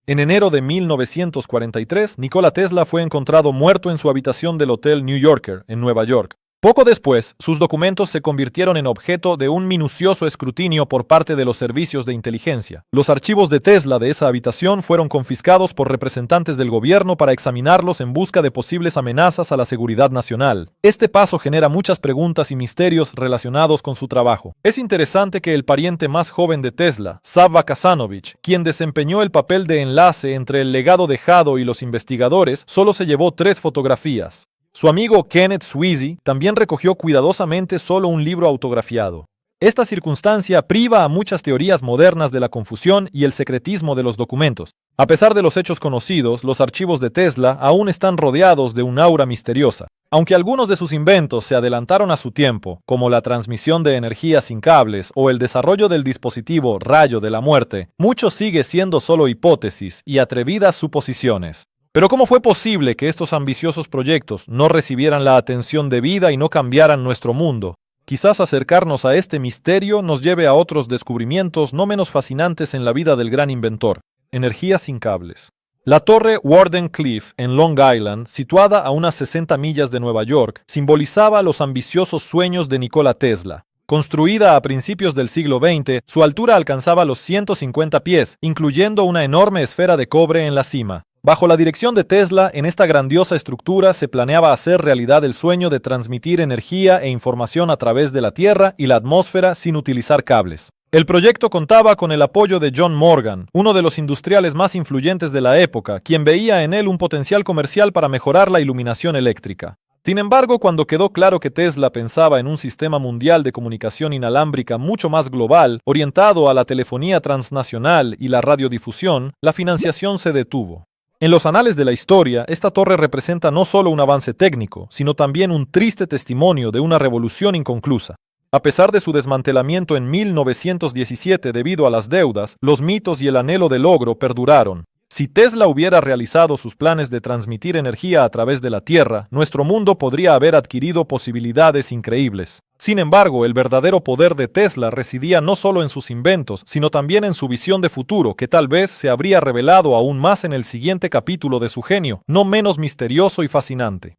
En enero de 1943, Nikola Tesla fue encontrado muerto en su habitación del Hotel New Yorker, en Nueva York. Poco después, sus documentos se convirtieron en objeto de un minucioso escrutinio por parte de los servicios de inteligencia. Los archivos de Tesla de esa habitación fueron confiscados por representantes del gobierno para examinarlos en busca de posibles amenazas a la seguridad nacional. Este paso genera muchas preguntas y misterios relacionados con su trabajo. Es interesante que el pariente más joven de Tesla, Sava Kasanovich, quien desempeñó el papel de enlace entre el legado dejado y los investigadores, solo se llevó 3 fotografías. Su amigo Kenneth Sweezy también recogió cuidadosamente solo un libro autografiado. Esta circunstancia priva a muchas teorías modernas de la confusión y el secretismo de los documentos. A pesar de los hechos conocidos, los archivos de Tesla aún están rodeados de un aura misteriosa. Aunque algunos de sus inventos se adelantaron a su tiempo, como la transmisión de energía sin cables o el desarrollo del dispositivo rayo de la muerte, mucho sigue siendo solo hipótesis y atrevidas suposiciones. Pero ¿cómo fue posible que estos ambiciosos proyectos no recibieran la atención debida y no cambiaran nuestro mundo? Quizás acercarnos a este misterio nos lleve a otros descubrimientos no menos fascinantes en la vida del gran inventor. Energía sin cables. La torre Wardenclyffe en Long Island, situada a unas 60 millas de Nueva York, simbolizaba los ambiciosos sueños de Nikola Tesla. Construida a principios del siglo XX, su altura alcanzaba los 150 pies, incluyendo una enorme esfera de cobre en la cima. Bajo la dirección de Tesla, en esta grandiosa estructura se planeaba hacer realidad el sueño de transmitir energía e información a través de la Tierra y la atmósfera sin utilizar cables. El proyecto contaba con el apoyo de John Morgan, uno de los industriales más influyentes de la época, quien veía en él un potencial comercial para mejorar la iluminación eléctrica. Sin embargo, cuando quedó claro que Tesla pensaba en un sistema mundial de comunicación inalámbrica mucho más global, orientado a la telefonía transnacional y la radiodifusión, la financiación se detuvo. En los anales de la historia, esta torre representa no solo un avance técnico, sino también un triste testimonio de una revolución inconclusa. A pesar de su desmantelamiento en 1917 debido a las deudas, los mitos y el anhelo de logro perduraron. Si Tesla hubiera realizado sus planes de transmitir energía a través de la Tierra, nuestro mundo podría haber adquirido posibilidades increíbles. Sin embargo, el verdadero poder de Tesla residía no solo en sus inventos, sino también en su visión de futuro, que tal vez se habría revelado aún más en el siguiente capítulo de su genio, no menos misterioso y fascinante.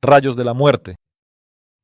Rayos de la muerte.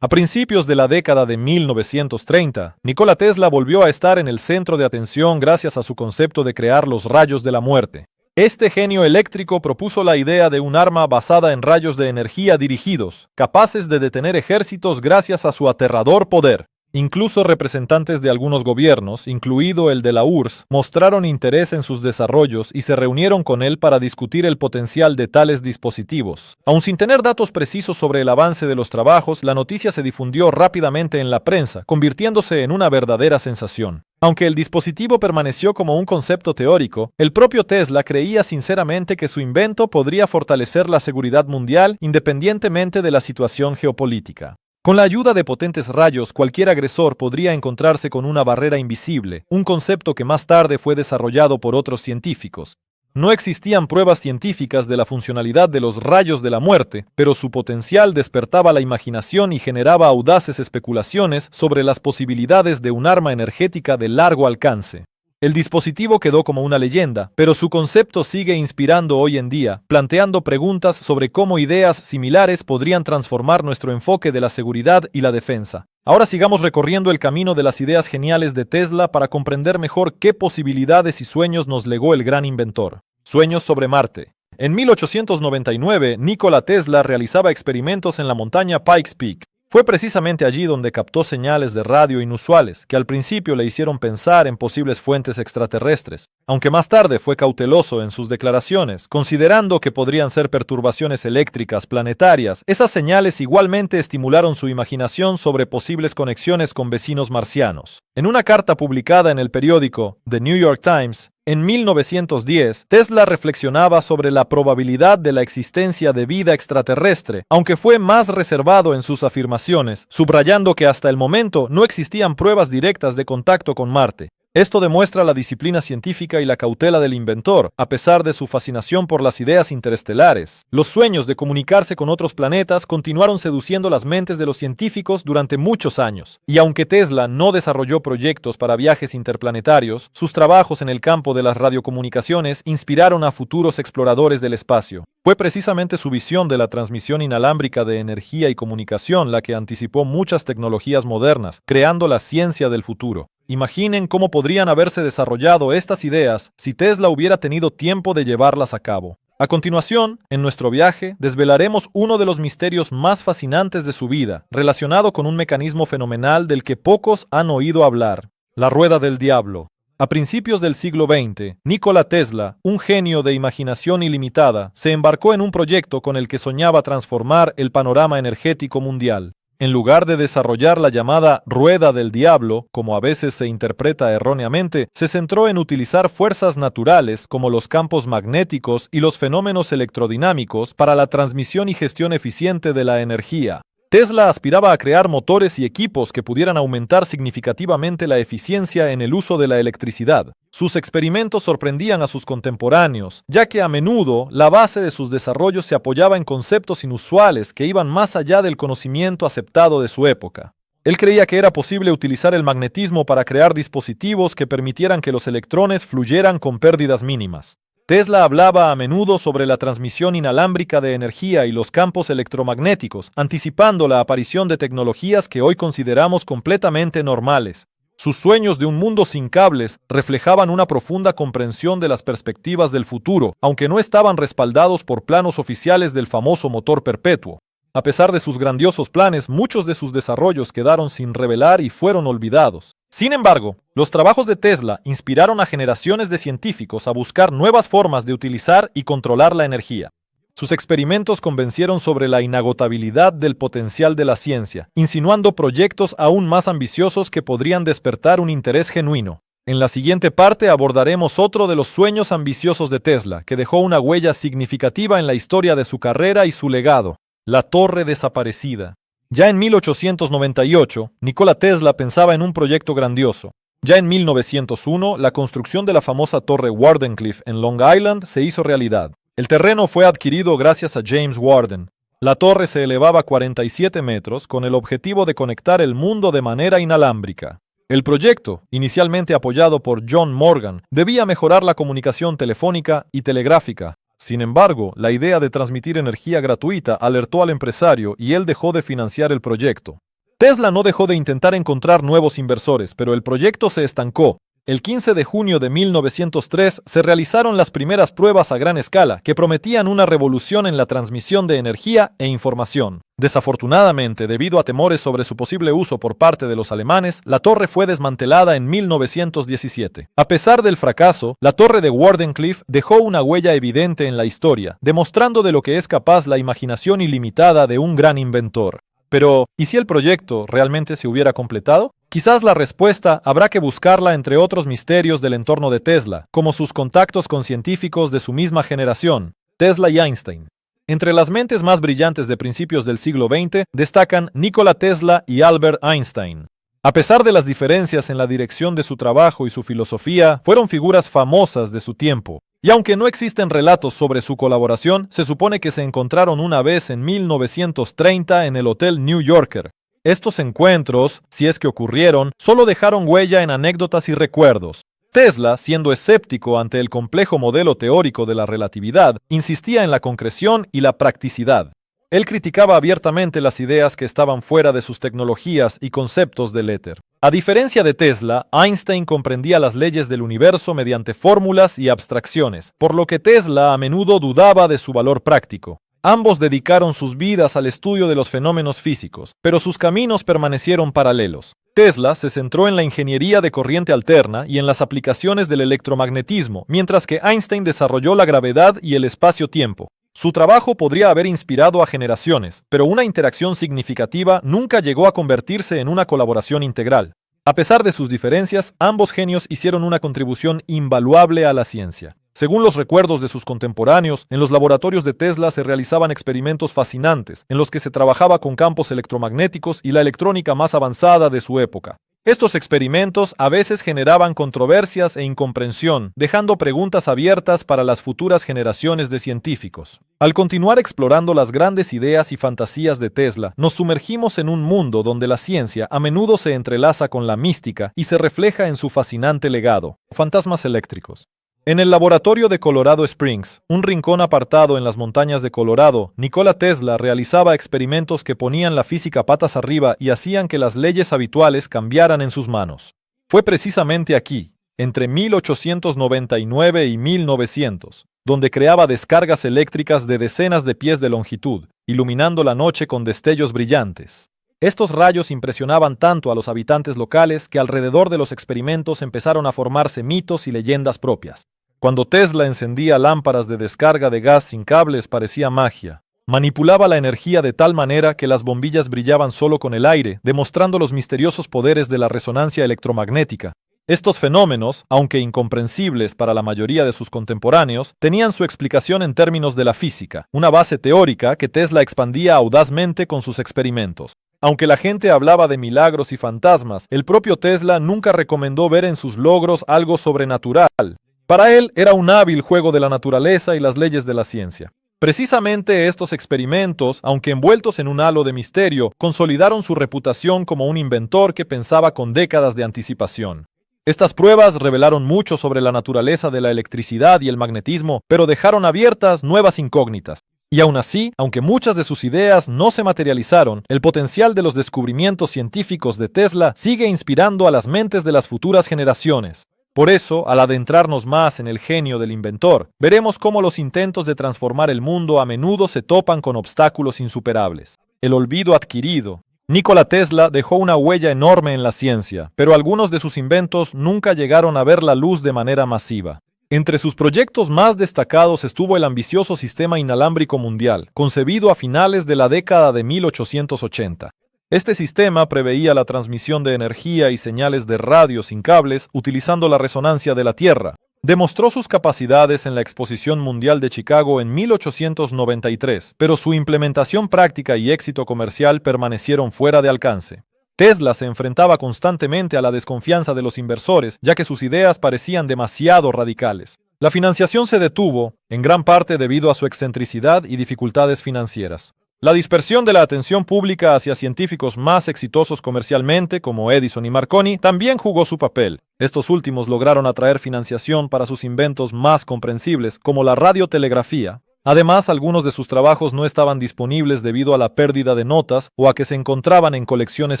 A principios de la década de 1930, Nikola Tesla volvió a estar en el centro de atención gracias a su concepto de crear los rayos de la muerte. Este genio eléctrico propuso la idea de un arma basada en rayos de energía dirigidos, capaces de detener ejércitos gracias a su aterrador poder. Incluso representantes de algunos gobiernos, incluido el de la URSS, mostraron interés en sus desarrollos y se reunieron con él para discutir el potencial de tales dispositivos. Aun sin tener datos precisos sobre el avance de los trabajos, la noticia se difundió rápidamente en la prensa, convirtiéndose en una verdadera sensación. Aunque el dispositivo permaneció como un concepto teórico, el propio Tesla creía sinceramente que su invento podría fortalecer la seguridad mundial independientemente de la situación geopolítica. Con la ayuda de potentes rayos, cualquier agresor podría encontrarse con una barrera invisible, un concepto que más tarde fue desarrollado por otros científicos. No existían pruebas científicas de la funcionalidad de los rayos de la muerte, pero su potencial despertaba la imaginación y generaba audaces especulaciones sobre las posibilidades de un arma energética de largo alcance. El dispositivo quedó como una leyenda, pero su concepto sigue inspirando hoy en día, planteando preguntas sobre cómo ideas similares podrían transformar nuestro enfoque de la seguridad y la defensa. Ahora sigamos recorriendo el camino de las ideas geniales de Tesla para comprender mejor qué posibilidades y sueños nos legó el gran inventor. Sueños sobre Marte. En 1899, Nikola Tesla realizaba experimentos en la montaña Pikes Peak. Fue precisamente allí donde captó señales de radio inusuales, que al principio le hicieron pensar en posibles fuentes extraterrestres, aunque más tarde fue cauteloso en sus declaraciones, considerando que podrían ser perturbaciones eléctricas planetarias. Esas señales igualmente estimularon su imaginación sobre posibles conexiones con vecinos marcianos. En una carta publicada en el periódico The New York Times, en 1910, Tesla reflexionaba sobre la probabilidad de la existencia de vida extraterrestre, aunque fue más reservado en sus afirmaciones, subrayando que hasta el momento no existían pruebas directas de contacto con Marte. Esto demuestra la disciplina científica y la cautela del inventor, a pesar de su fascinación por las ideas interestelares. Los sueños de comunicarse con otros planetas continuaron seduciendo las mentes de los científicos durante muchos años. Y aunque Tesla no desarrolló proyectos para viajes interplanetarios, sus trabajos en el campo de las radiocomunicaciones inspiraron a futuros exploradores del espacio. Fue precisamente su visión de la transmisión inalámbrica de energía y comunicación la que anticipó muchas tecnologías modernas, creando la ciencia del futuro. Imaginen cómo podrían haberse desarrollado estas ideas si Tesla hubiera tenido tiempo de llevarlas a cabo. A continuación, en nuestro viaje, desvelaremos uno de los misterios más fascinantes de su vida, relacionado con un mecanismo fenomenal del que pocos han oído hablar: la rueda del diablo. A principios del siglo XX, Nikola Tesla, un genio de imaginación ilimitada, se embarcó en un proyecto con el que soñaba transformar el panorama energético mundial. En lugar de desarrollar la llamada rueda del diablo, como a veces se interpreta erróneamente, se centró en utilizar fuerzas naturales como los campos magnéticos y los fenómenos electrodinámicos para la transmisión y gestión eficiente de la energía. Tesla aspiraba a crear motores y equipos que pudieran aumentar significativamente la eficiencia en el uso de la electricidad. Sus experimentos sorprendían a sus contemporáneos, ya que a menudo la base de sus desarrollos se apoyaba en conceptos inusuales que iban más allá del conocimiento aceptado de su época. Él creía que era posible utilizar el magnetismo para crear dispositivos que permitieran que los electrones fluyeran con pérdidas mínimas. Tesla hablaba a menudo sobre la transmisión inalámbrica de energía y los campos electromagnéticos, anticipando la aparición de tecnologías que hoy consideramos completamente normales. Sus sueños de un mundo sin cables reflejaban una profunda comprensión de las perspectivas del futuro, aunque no estaban respaldados por planos oficiales del famoso motor perpetuo. A pesar de sus grandiosos planes, muchos de sus desarrollos quedaron sin revelar y fueron olvidados. Sin embargo, los trabajos de Tesla inspiraron a generaciones de científicos a buscar nuevas formas de utilizar y controlar la energía. Sus experimentos convencieron sobre la inagotabilidad del potencial de la ciencia, insinuando proyectos aún más ambiciosos que podrían despertar un interés genuino. En la siguiente parte abordaremos otro de los sueños ambiciosos de Tesla, que dejó una huella significativa en la historia de su carrera y su legado: la torre desaparecida. Ya en 1898, Nikola Tesla pensaba en un proyecto grandioso. Ya en 1901, la construcción de la famosa torre Wardenclyffe en Long Island se hizo realidad. El terreno fue adquirido gracias a James Warden. La torre se elevaba a 47 metros con el objetivo de conectar el mundo de manera inalámbrica. El proyecto, inicialmente apoyado por John Morgan, debía mejorar la comunicación telefónica y telegráfica. Sin embargo, la idea de transmitir energía gratuita alertó al empresario y él dejó de financiar el proyecto. Tesla no dejó de intentar encontrar nuevos inversores, pero el proyecto se estancó. El 15 de junio de 1903 se realizaron las primeras pruebas a gran escala que prometían una revolución en la transmisión de energía e información. Desafortunadamente, debido a temores sobre su posible uso por parte de los alemanes, la torre fue desmantelada en 1917. A pesar del fracaso, la torre de Wardenclyffe dejó una huella evidente en la historia, demostrando de lo que es capaz la imaginación ilimitada de un gran inventor. Pero, ¿y si el proyecto realmente se hubiera completado? Quizás la respuesta habrá que buscarla entre otros misterios del entorno de Tesla, como sus contactos con científicos de su misma generación, Tesla y Einstein. Entre las mentes más brillantes de principios del siglo XX destacan Nikola Tesla y Albert Einstein. A pesar de las diferencias en la dirección de su trabajo y su filosofía, fueron figuras famosas de su tiempo. Y aunque no existen relatos sobre su colaboración, se supone que se encontraron una vez en 1930 en el Hotel New Yorker. Estos encuentros, si es que ocurrieron, solo dejaron huella en anécdotas y recuerdos. Tesla, siendo escéptico ante el complejo modelo teórico de la relatividad, insistía en la concreción y la practicidad. Él criticaba abiertamente las ideas que estaban fuera de sus tecnologías y conceptos del éter. A diferencia de Tesla, Einstein comprendía las leyes del universo mediante fórmulas y abstracciones, por lo que Tesla a menudo dudaba de su valor práctico. Ambos dedicaron sus vidas al estudio de los fenómenos físicos, pero sus caminos permanecieron paralelos. Tesla se centró en la ingeniería de corriente alterna y en las aplicaciones del electromagnetismo, mientras que Einstein desarrolló la gravedad y el espacio-tiempo. Su trabajo podría haber inspirado a generaciones, pero una interacción significativa nunca llegó a convertirse en una colaboración integral. A pesar de sus diferencias, ambos genios hicieron una contribución invaluable a la ciencia. Según los recuerdos de sus contemporáneos, en los laboratorios de Tesla se realizaban experimentos fascinantes, en los que se trabajaba con campos electromagnéticos y la electrónica más avanzada de su época. Estos experimentos a veces generaban controversias e incomprensión, dejando preguntas abiertas para las futuras generaciones de científicos. Al continuar explorando las grandes ideas y fantasías de Tesla, nos sumergimos en un mundo donde la ciencia a menudo se entrelaza con la mística y se refleja en su fascinante legado: fantasmas eléctricos. En el laboratorio de Colorado Springs, un rincón apartado en las montañas de Colorado, Nikola Tesla realizaba experimentos que ponían la física patas arriba y hacían que las leyes habituales cambiaran en sus manos. Fue precisamente aquí, entre 1899 y 1900, donde creaba descargas eléctricas de decenas de pies de longitud, iluminando la noche con destellos brillantes. Estos rayos impresionaban tanto a los habitantes locales que alrededor de los experimentos empezaron a formarse mitos y leyendas propias. Cuando Tesla encendía lámparas de descarga de gas sin cables parecía magia. Manipulaba la energía de tal manera que las bombillas brillaban solo con el aire, demostrando los misteriosos poderes de la resonancia electromagnética. Estos fenómenos, aunque incomprensibles para la mayoría de sus contemporáneos, tenían su explicación en términos de la física, una base teórica que Tesla expandía audazmente con sus experimentos. Aunque la gente hablaba de milagros y fantasmas, el propio Tesla nunca recomendó ver en sus logros algo sobrenatural. Para él era un hábil juego de la naturaleza y las leyes de la ciencia. Precisamente estos experimentos, aunque envueltos en un halo de misterio, consolidaron su reputación como un inventor que pensaba con décadas de anticipación. Estas pruebas revelaron mucho sobre la naturaleza de la electricidad y el magnetismo, pero dejaron abiertas nuevas incógnitas. Y aún así, aunque muchas de sus ideas no se materializaron, el potencial de los descubrimientos científicos de Tesla sigue inspirando a las mentes de las futuras generaciones. Por eso, al adentrarnos más en el genio del inventor, veremos cómo los intentos de transformar el mundo a menudo se topan con obstáculos insuperables. El olvido adquirido. Nikola Tesla dejó una huella enorme en la ciencia, pero algunos de sus inventos nunca llegaron a ver la luz de manera masiva. Entre sus proyectos más destacados estuvo el ambicioso sistema inalámbrico mundial, concebido a finales de la década de 1880. Este sistema preveía la transmisión de energía y señales de radio sin cables utilizando la resonancia de la Tierra. Demostró sus capacidades en la Exposición Mundial de Chicago en 1893, pero su implementación práctica y éxito comercial permanecieron fuera de alcance. Tesla se enfrentaba constantemente a la desconfianza de los inversores, ya que sus ideas parecían demasiado radicales. La financiación se detuvo, en gran parte debido a su excentricidad y dificultades financieras. La dispersión de la atención pública hacia científicos más exitosos comercialmente, como Edison y Marconi, también jugó su papel. Estos últimos lograron atraer financiación para sus inventos más comprensibles, como la radiotelegrafía. Además, algunos de sus trabajos no estaban disponibles debido a la pérdida de notas o a que se encontraban en colecciones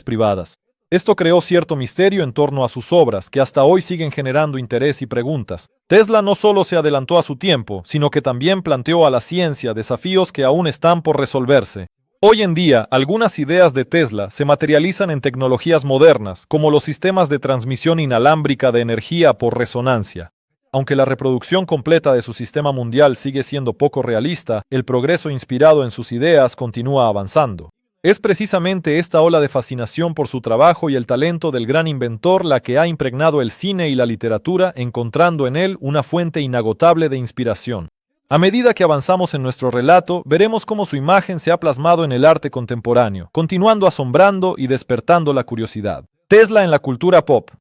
privadas. Esto creó cierto misterio en torno a sus obras, que hasta hoy siguen generando interés y preguntas. Tesla no solo se adelantó a su tiempo, sino que también planteó a la ciencia desafíos que aún están por resolverse. Hoy en día, algunas ideas de Tesla se materializan en tecnologías modernas, como los sistemas de transmisión inalámbrica de energía por resonancia. Aunque la reproducción completa de su sistema mundial sigue siendo poco realista, el progreso inspirado en sus ideas continúa avanzando. Es precisamente esta ola de fascinación por su trabajo y el talento del gran inventor la que ha impregnado el cine y la literatura, encontrando en él una fuente inagotable de inspiración. A medida que avanzamos en nuestro relato, veremos cómo su imagen se ha plasmado en el arte contemporáneo, continuando asombrando y despertando la curiosidad. Tesla en la cultura pop.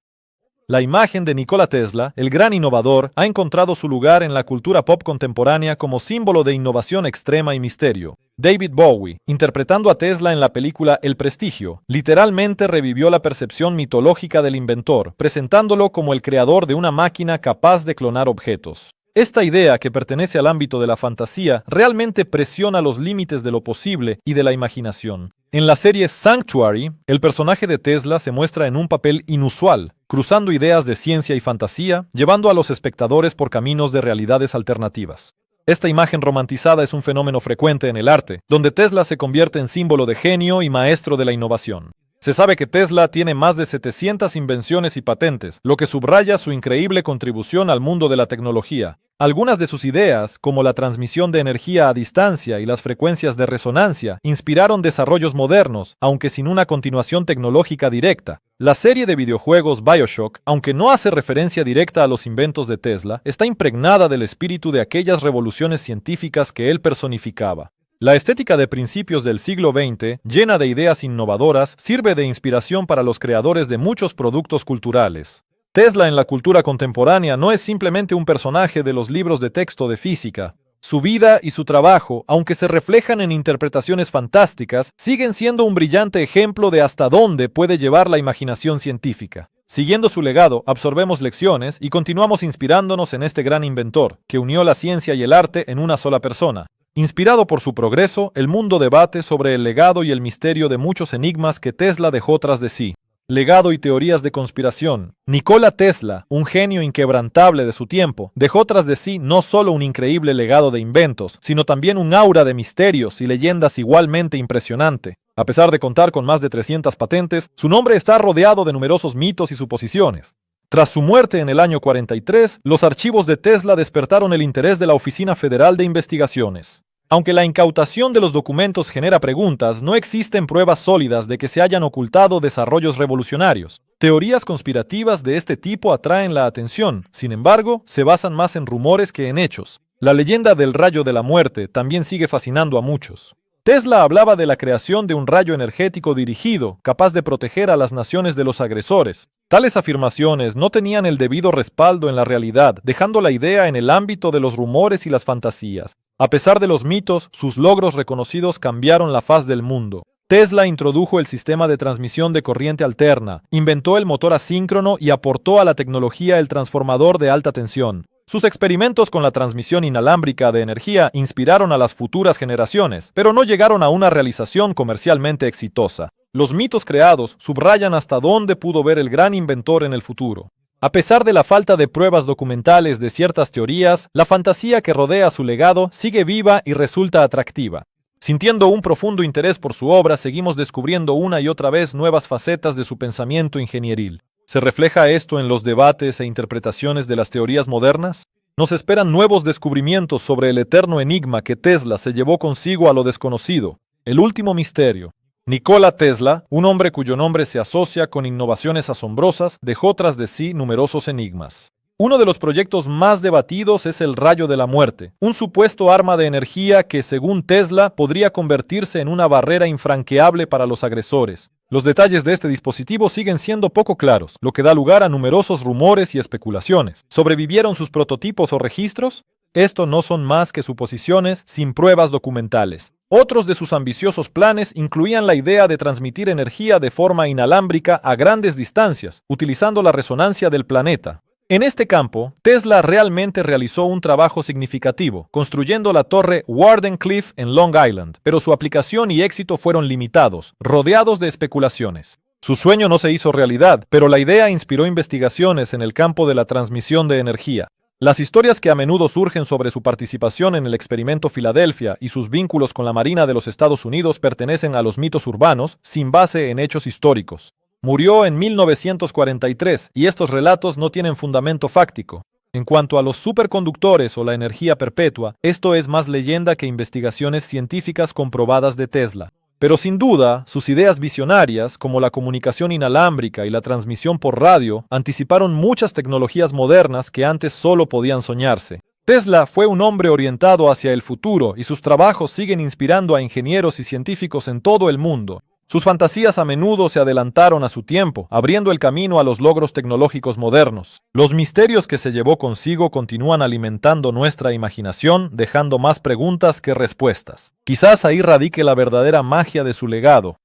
La imagen de Nikola Tesla, el gran innovador, ha encontrado su lugar en la cultura pop contemporánea como símbolo de innovación extrema y misterio. David Bowie, interpretando a Tesla en la película El Prestigio, literalmente revivió la percepción mitológica del inventor, presentándolo como el creador de una máquina capaz de clonar objetos. Esta idea, que pertenece al ámbito de la fantasía, realmente presiona los límites de lo posible y de la imaginación. En la serie Sanctuary, el personaje de Tesla se muestra en un papel inusual, cruzando ideas de ciencia y fantasía, llevando a los espectadores por caminos de realidades alternativas. Esta imagen romantizada es un fenómeno frecuente en el arte, donde Tesla se convierte en símbolo de genio y maestro de la innovación. Se sabe que Tesla tiene más de 700 invenciones y patentes, lo que subraya su increíble contribución al mundo de la tecnología. Algunas de sus ideas, como la transmisión de energía a distancia y las frecuencias de resonancia, inspiraron desarrollos modernos, aunque sin una continuación tecnológica directa. La serie de videojuegos BioShock, aunque no hace referencia directa a los inventos de Tesla, está impregnada del espíritu de aquellas revoluciones científicas que él personificaba. La estética de principios del siglo XX, llena de ideas innovadoras, sirve de inspiración para los creadores de muchos productos culturales. Tesla en la cultura contemporánea no es simplemente un personaje de los libros de texto de física. Su vida y su trabajo, aunque se reflejan en interpretaciones fantásticas, siguen siendo un brillante ejemplo de hasta dónde puede llevar la imaginación científica. Siguiendo su legado, absorbemos lecciones y continuamos inspirándonos en este gran inventor, que unió la ciencia y el arte en una sola persona. Inspirado por su progreso, el mundo debate sobre el legado y el misterio de muchos enigmas que Tesla dejó tras de sí. Legado y teorías de conspiración. Nikola Tesla, un genio inquebrantable de su tiempo, dejó tras de sí no solo un increíble legado de inventos, sino también un aura de misterios y leyendas igualmente impresionante. A pesar de contar con más de 300 patentes, su nombre está rodeado de numerosos mitos y suposiciones. Tras su muerte en el año 43, los archivos de Tesla despertaron el interés de la Oficina Federal de Investigaciones. Aunque la incautación de los documentos genera preguntas, no existen pruebas sólidas de que se hayan ocultado desarrollos revolucionarios. Teorías conspirativas de este tipo atraen la atención, sin embargo, se basan más en rumores que en hechos. La leyenda del rayo de la muerte también sigue fascinando a muchos. Tesla hablaba de la creación de un rayo energético dirigido, capaz de proteger a las naciones de los agresores. Tales afirmaciones no tenían el debido respaldo en la realidad, dejando la idea en el ámbito de los rumores y las fantasías. A pesar de los mitos, sus logros reconocidos cambiaron la faz del mundo. Tesla introdujo el sistema de transmisión de corriente alterna, inventó el motor asíncrono y aportó a la tecnología el transformador de alta tensión. Sus experimentos con la transmisión inalámbrica de energía inspiraron a las futuras generaciones, pero no llegaron a una realización comercialmente exitosa. Los mitos creados subrayan hasta dónde pudo ver el gran inventor en el futuro. A pesar de la falta de pruebas documentales de ciertas teorías, la fantasía que rodea su legado sigue viva y resulta atractiva. Sintiendo un profundo interés por su obra, seguimos descubriendo una y otra vez nuevas facetas de su pensamiento ingenieril. ¿Se refleja esto en los debates e interpretaciones de las teorías modernas? Nos esperan nuevos descubrimientos sobre el eterno enigma que Tesla se llevó consigo a lo desconocido, el último misterio. Nikola Tesla, un hombre cuyo nombre se asocia con innovaciones asombrosas, dejó tras de sí numerosos enigmas. Uno de los proyectos más debatidos es el rayo de la muerte, un supuesto arma de energía que, según Tesla, podría convertirse en una barrera infranqueable para los agresores. Los detalles de este dispositivo siguen siendo poco claros, lo que da lugar a numerosos rumores y especulaciones. ¿Sobrevivieron sus prototipos o registros? Esto no son más que suposiciones sin pruebas documentales. Otros de sus ambiciosos planes incluían la idea de transmitir energía de forma inalámbrica a grandes distancias, utilizando la resonancia del planeta. En este campo, Tesla realmente realizó un trabajo significativo, construyendo la torre Wardenclyffe en Long Island, pero su aplicación y éxito fueron limitados, rodeados de especulaciones. Su sueño no se hizo realidad, pero la idea inspiró investigaciones en el campo de la transmisión de energía. Las historias que a menudo surgen sobre su participación en el experimento Filadelfia y sus vínculos con la Marina de los Estados Unidos pertenecen a los mitos urbanos, sin base en hechos históricos. Murió en 1943 y estos relatos no tienen fundamento fáctico. En cuanto a los superconductores o la energía perpetua, esto es más leyenda que investigaciones científicas comprobadas de Tesla. Pero sin duda, sus ideas visionarias, como la comunicación inalámbrica y la transmisión por radio, anticiparon muchas tecnologías modernas que antes solo podían soñarse. Tesla fue un hombre orientado hacia el futuro y sus trabajos siguen inspirando a ingenieros y científicos en todo el mundo. Sus fantasías a menudo se adelantaron a su tiempo, abriendo el camino a los logros tecnológicos modernos. Los misterios que se llevó consigo continúan alimentando nuestra imaginación, dejando más preguntas que respuestas. Quizás ahí radique la verdadera magia de su legado.